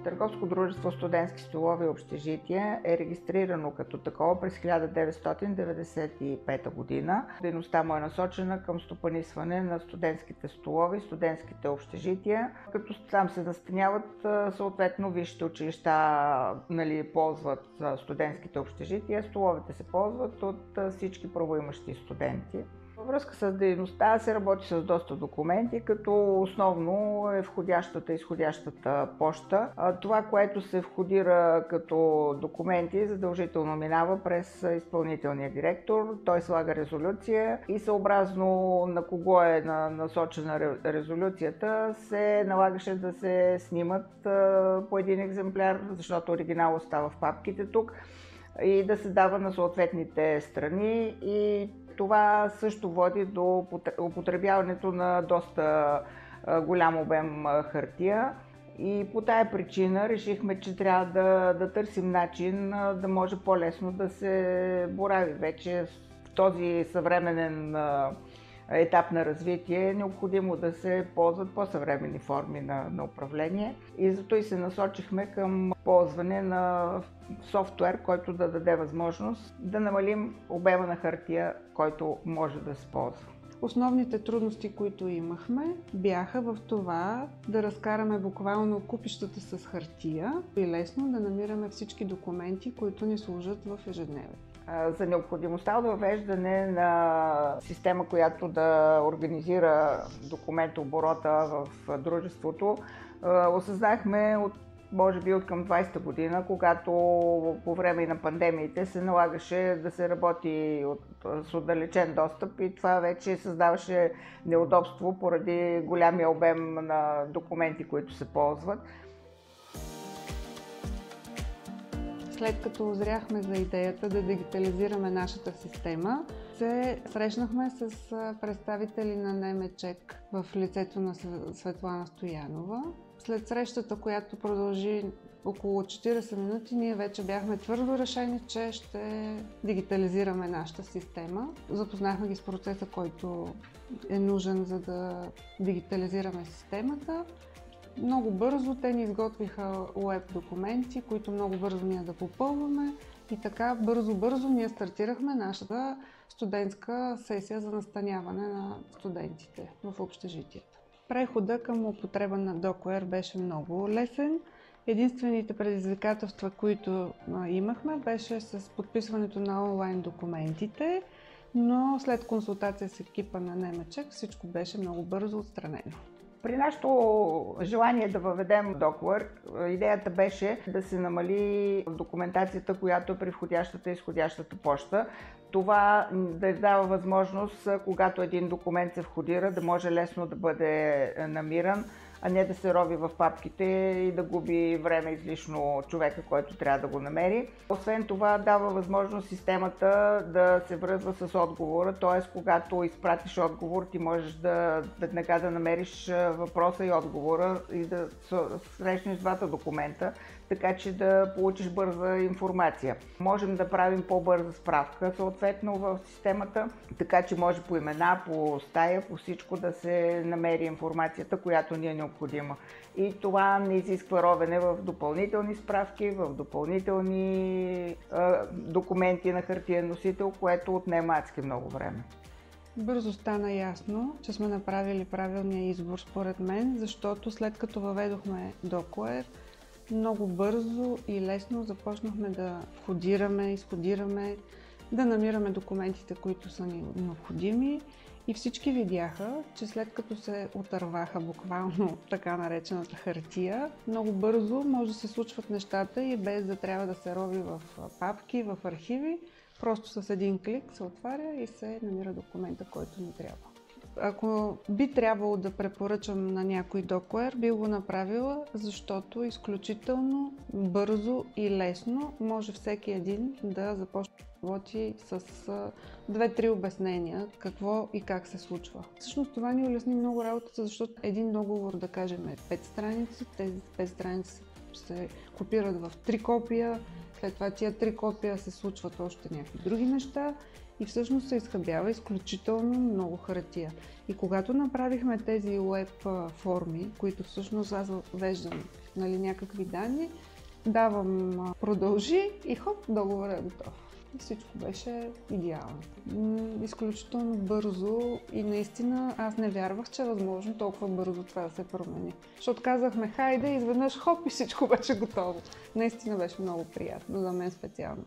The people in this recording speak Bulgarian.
Търговско дружество „Студентски столове и общежития“ е регистрирано като такова през 1995 година. Дейността му е насочена към стопанисване на студентските столове и студентските общежития, като там се настаняват съответно висшите училища, ползват студентските общежития, столовете се ползват от всички правоимащи студенти. Във връзка с дейността се работи с доста документи, като основно е входящата и изходящата поща. Това, което се входира като документи, задължително минава през изпълнителния директор. Той слага резолюция и съобразно на кого е насочена резолюцията, се налагаше да се снимат по един екземпляр, защото оригинал остава в папките тук, и да се дава на съответните страни, и това също води до употребяването на доста голям обем хартия. И по тая причина решихме, че трябва да търсим начин да може по-лесно да се борави. Вече в този съвременен етап на развитие е необходимо да се ползват по-съвременни форми на управление, и зато и се насочихме към ползване на софтуер, който да даде възможност да намалим обема на хартия, който може да се ползва. Основните трудности, които имахме, бяха в това да разкараме буквално купищата с хартия и лесно да намираме всички документи, които ни служат в ежедневието. За необходимостта от въвеждане на система, която да организира документооборота в дружеството, осъзнахме може би от към 20-та година, когато по време на пандемиите се налагаше да се работи с отдалечен достъп, и това вече създаваше неудобство поради голямия обем на документи, които се ползват. След като озряхме за идеята да дигитализираме нашата система, се срещнахме с представители на НМЧЕК в лицето на Светлана Стоянова. След срещата, която продължи около 40 минути, ние вече бяхме твърдо решени, че ще дигитализираме нашата система. Запознахме ги с процеса, който е нужен, за да дигитализираме системата. Много бързо те ни изготвиха уеб документи, които много бързо ние да попълваме, и така бързо ние стартирахме нашата студентска сесия за настаняване на студентите в общежитията. Прехода към употреба на DocWare беше много лесен. Единствените предизвикателства, които имахме, беше с подписването на онлайн документите, но след консултация с екипа на НМЧЕК всичко беше много бързо отстранено. При нашето желание да въведем DocWare, идеята беше да се намали документацията, която е при входящата и изходящата поща. Това да дава възможност, когато един документ се входира, да може лесно да бъде намиран, а не да се рови в папките и да губи време излишно човека, който трябва да го намери. Освен това, дава възможност системата да се връзва с отговора, т.е. когато изпратиш отговор, ти можеш веднага да намериш въпроса и отговора и да срещнеш двата документа, така че да получиш бърза информация. Можем да правим по-бърза справка съответно в системата, така че може по имена, по стая, по всичко да се намери информацията, която ни е необходима. И това не изисква ровене в допълнителни справки, в допълнителни документи на хартиен носител, което отнема адски много време. Бързо стана ясно, че сме направили правилния избор според мен, защото след като въведохме DocWare, много бързо и лесно започнахме да входираме, изходираме, да намираме документите, които са ни необходими, и всички видяха, че след като се отърваха буквално така наречената хартия, много бързо може да се случват нещата и без да трябва да се рови в папки, в архиви, просто с един клик се отваря и се намира документа, който ни трябва. Ако би трябвало да препоръчам на някой DocWare, би го направила, защото изключително бързо и лесно може всеки един да започне да работи с 2-3 обяснения какво и как се случва. Всъщност това ни улесни много работата, защото един договор, да кажем, е 5 страници, тези 5 страници се копират в 3 копия След това тия 3 копия се случват още някакви други неща и всъщност се изхабява изключително много хартия. И когато направихме тези веб форми, които всъщност аз веждам някакви данни, давам продължи и хоп, договорът е готов. И всичко беше идеално. Изключително бързо и наистина аз не вярвах, че е възможно толкова бързо това да се промени. Защото казахме хайде, изведнъж хоп и всичко беше готово. Наистина беше много приятно, за мен специално.